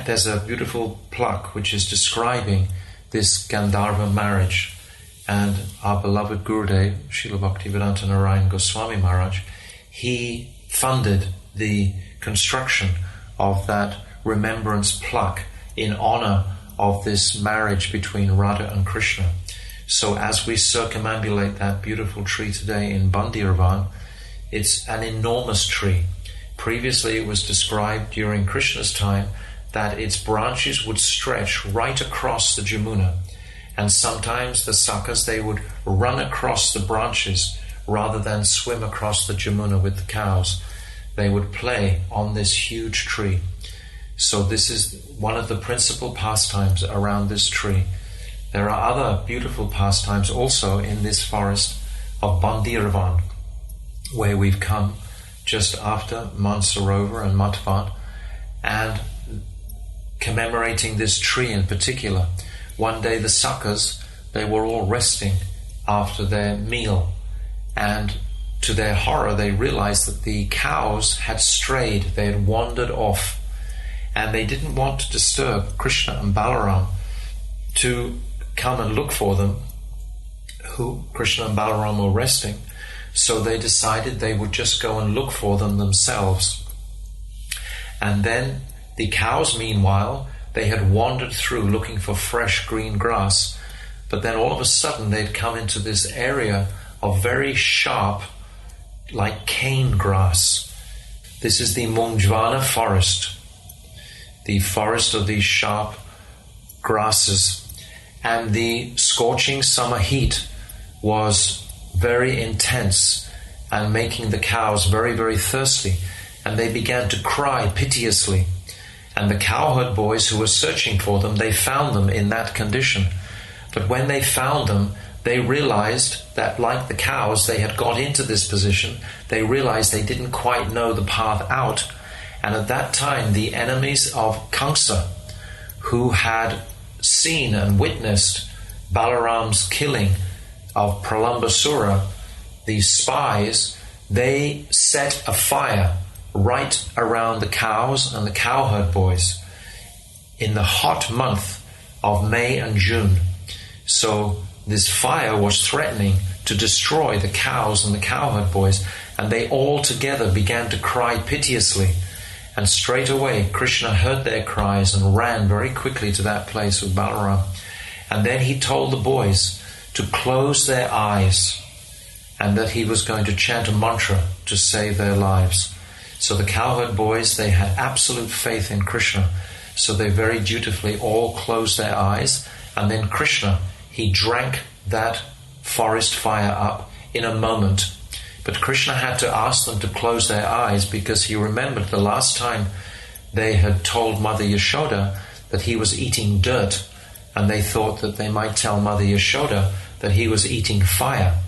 there's a beautiful plaque which is describing this Gandharva marriage. And our beloved Gurudev, Srila Bhaktivedanta Narayan Goswami Maharaj, he funded the construction of that remembrance plaque in honor of this marriage between Radha and Krishna. So as we circumambulate that beautiful tree today in Bhandiravana, it's an enormous tree. Previously it was described during Krishna's time that its branches would stretch right across the Jamuna. And sometimes the sakas, they would run across the branches rather than swim across the Jamuna with the cows. They would play on this huge tree. So this is one of the principal pastimes around this tree. There are other beautiful pastimes also in this forest of Bhandiravana, where we've come just after Mana-sarovara and Mathavana, and commemorating this tree in particular. One day the sakas, they were all resting after their meal, and to their horror they realized that the cows had strayed, they had wandered off, and they didn't want to disturb Krishna and Balaram to come and look for them, who Krishna and Balaram were resting. So they decided they would just go and look for them themselves. And then the cows, meanwhile, they had wandered through looking for fresh green grass, but then all of a sudden they'd come into this area of very sharp, like cane grass. This is the Mungvana forest, the forest of these sharp grasses. And the scorching summer heat was very intense and making the cows very, very thirsty. And they began to cry piteously. And the cowherd boys who were searching for them, they found them in that condition. But when they found them, they realized that, like the cows, they had got into this position. They realized they didn't quite know the path out. And at that time, the enemies of Kamsa, who had seen and witnessed Balaram's killing of Pralambasura, these spies, they set a fire right around the cows and the cowherd boys in the hot month of May and June. So this fire was threatening to destroy the cows and the cowherd boys, and they all together began to cry piteously. And straight away Krishna heard their cries and ran very quickly to that place with Balaram. And then he told the boys to close their eyes and that he was going to chant a mantra to save their lives. So the cowherd boys, they had absolute faith in Krishna. So they very dutifully all closed their eyes. And then Krishna, he drank that forest fire up in a moment. But Krishna had to ask them to close their eyes because he remembered the last time they had told Mother Yashoda that he was eating dirt, and they thought that they might tell Mother Yashoda that he was eating fire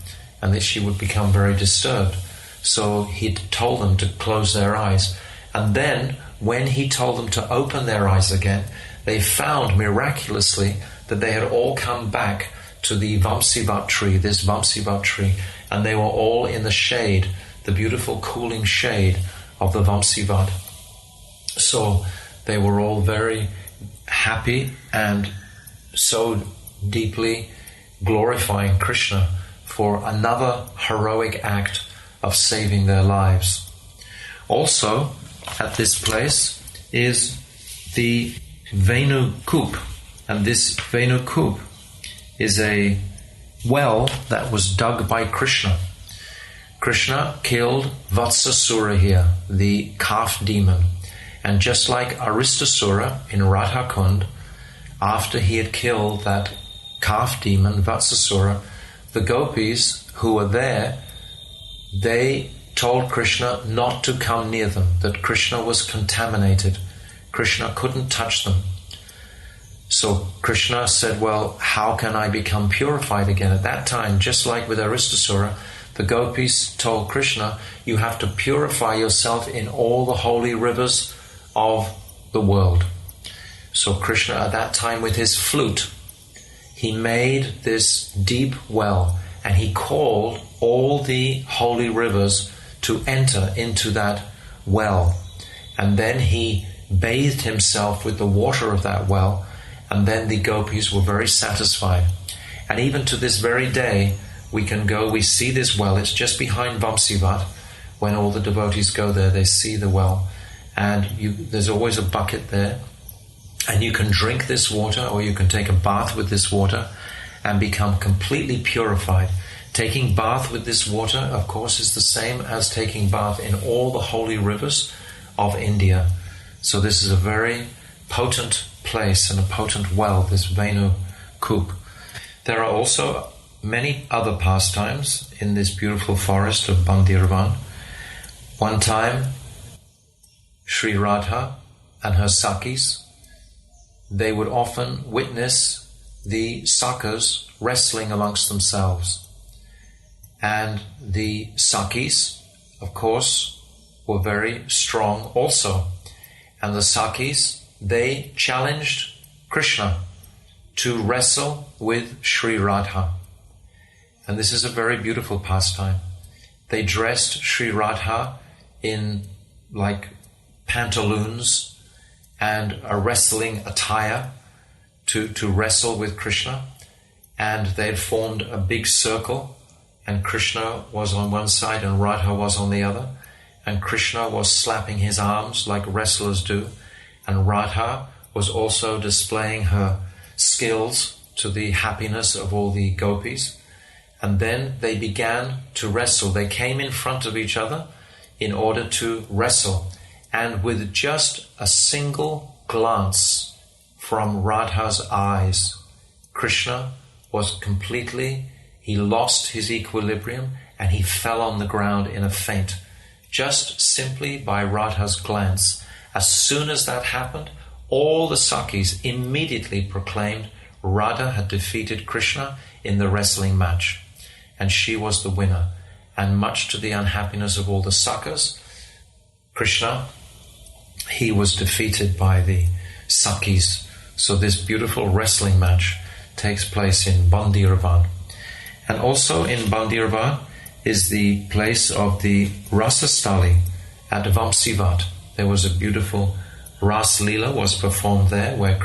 and that she would become very disturbed. So he told them to close their eyes. And then when he told them to open their eyes again, they found miraculously that they had all come back to the Vamsivat tree, this Vamsivat tree, and they were all in the shade, the beautiful cooling shade of the Vamsivat. So they were all very happy and so deeply glorifying Krishna for another heroic act of saving their lives. Also, at this place is the Venu Koop, and this Venu Koop is a well that was dug by Krishna. Krishna killed Vatsasura here, the calf demon. And just like Aristasura in Radhakund, after he had killed that calf demon, Vatsasura, the gopis who were there, they told Krishna not to come near them, that Krishna was contaminated. Krishna couldn't touch them. So Krishna said, well, how can I become purified again? At that time, just like with Aristasura, the gopis told Krishna, you have to purify yourself in all the holy rivers of the world. So Krishna at that time with his flute, he made this deep well and he called all the holy rivers to enter into that well. And then he bathed himself with the water of that well, and then the gopis were very satisfied. And even to this very day, we can go, we see this well, it's just behind Vamsivat. When all the devotees go there, they see the well, and there's always a bucket there, and you can drink this water, or you can take a bath with this water and become completely purified. Taking bath with this water, of course, is the same as taking bath in all the holy rivers of India. So this is a very potent place and a potent well, this Venu Koop. There are also many other pastimes in this beautiful forest of Bhandiravana. One time, Sri Radha and her Sakis, they would often witness the Sakas wrestling amongst themselves. And the Sakis, of course, were very strong also. And the Sakis, they challenged Krishna to wrestle with Sri Radha. And this is a very beautiful pastime. They dressed Sri Radha in like pantaloons and a wrestling attire to wrestle with Krishna. And they had formed a big circle, and Krishna was on one side and Radha was on the other. And Krishna was slapping his arms like wrestlers do. And Radha was also displaying her skills to the happiness of all the gopis. And then they began to wrestle. They came in front of each other in order to wrestle. And with just a single glance from Radha's eyes, Krishna was completely, he lost his equilibrium and he fell on the ground in a faint. Just simply by Radha's glance. As soon as that happened, all the Sakis immediately proclaimed Radha had defeated Krishna in the wrestling match, and she was the winner. And much to the unhappiness of all the Sakas, Krishna, he was defeated by the Sakis. So this beautiful wrestling match takes place in Bhandiravana. And also in Bhandiravana is the place of the Rasa sthali at Vamsivat. There was a beautiful Ras Leela was performed there, where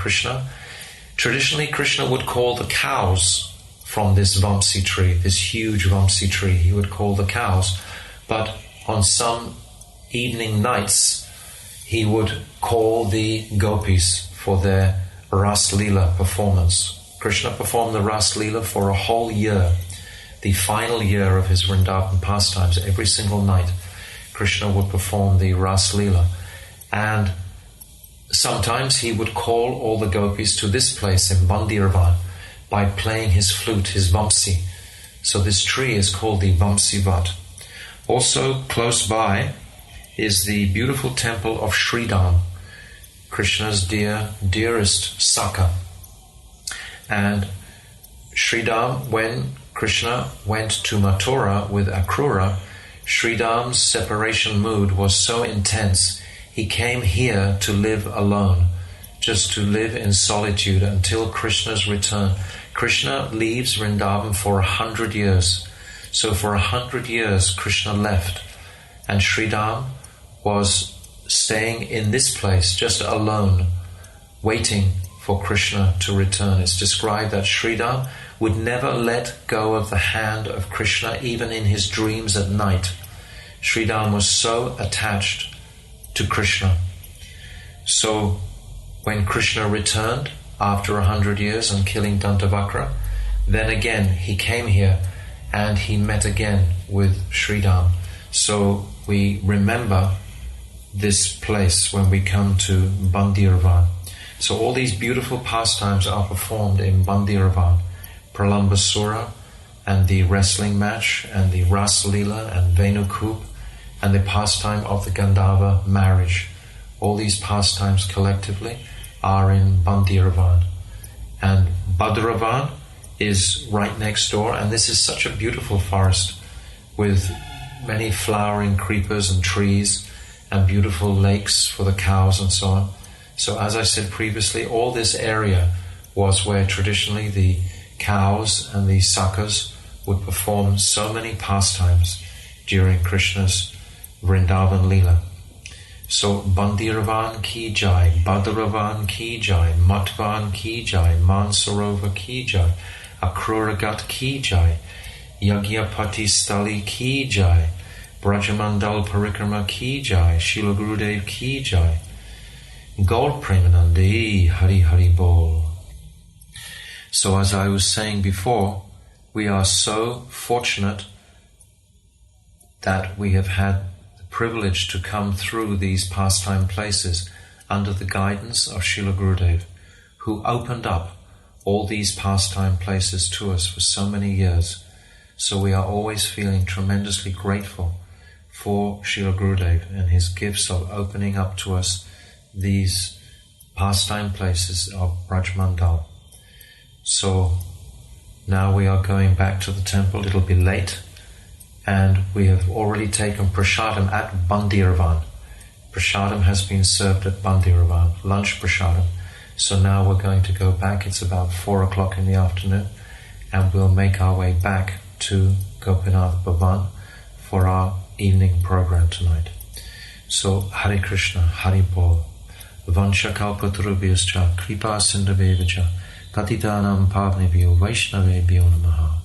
traditionally Krishna would call the cows from this Vamsi tree, this huge Vamsi tree. He would call the cows. But on some evening nights, he would call the gopis for their Ras Leela performance. Krishna performed the Ras Leela for a whole year, the final year of his Vrindavan pastimes. Every single night, Krishna would perform the Ras Leela. And sometimes he would call all the gopis to this place in Bhandiravana by playing his flute, his Vamsi. So this tree is called the Vamsivat. Also close by is the beautiful temple of Sridham, Krishna's dearest Saka. And Sridham, when Krishna went to Mathura with Akrura, Sridham's separation mood was so intense, he came here to live alone, just to live in solitude until Krishna's return. Krishna leaves Vrindavan for 100 years. So for 100 years Krishna left, and Sridham was staying in this place just alone, waiting for Krishna to return. It's described that Sridham would never let go of the hand of Krishna even in his dreams at night. Sridham was so attached to Krishna. So when Krishna returned after 100 years and killing Dantavakra, then again he came here and he met again with Sridham. So we remember this place when we come to Bhandiravana. So all these beautiful pastimes are performed in Bhandiravana, Pralambasura, and the wrestling match, and the Ras Lila, and Venukup, and the pastime of the Gandhava marriage. All these pastimes collectively are in Bhandiravana. And Bhadravana is right next door, and this is such a beautiful forest with many flowering creepers and trees and beautiful lakes for the cows and so on. So as I said previously, all this area was where traditionally the cows and the sakas would perform so many pastimes during Krishna's Vrindavan Leela. So Bhandiravana ki jai, Bhadravana ki jai, Mathavana ki jai, Mana-sarovara ki jai, Akrura-Ghata ki jai, Yajna-patni sthali ki jai, Vraja-mandala Parikrama ki jai, Srila Gurudev ki jai. Gaur Premanandi, Hari Hari Bol. So as I was saying before, we are so fortunate that we have had the privilege to come through these pastime places under the guidance of Srila Gurudev, who opened up all these pastime places to us for so many years. So we are always feeling tremendously grateful for Srila Gurudev and his gifts of opening up to us these pastime places of Vraja-mandala. So now we are going back to the temple. It'll be late, and we have already taken prasadam at Bhandiravana. Prasadam has been served at Bhandiravana, lunch prasadam. So now we're going to go back. It's about 4 o'clock in the afternoon, and we'll make our way back to Gopinath Bhavan for our evening program tonight. So Hare Krishna, Hari Bol. Vansha kalpatarubhyascha, kripa sindhavevacha, patitanam pavnebhyo vaishnavebhyo namaha.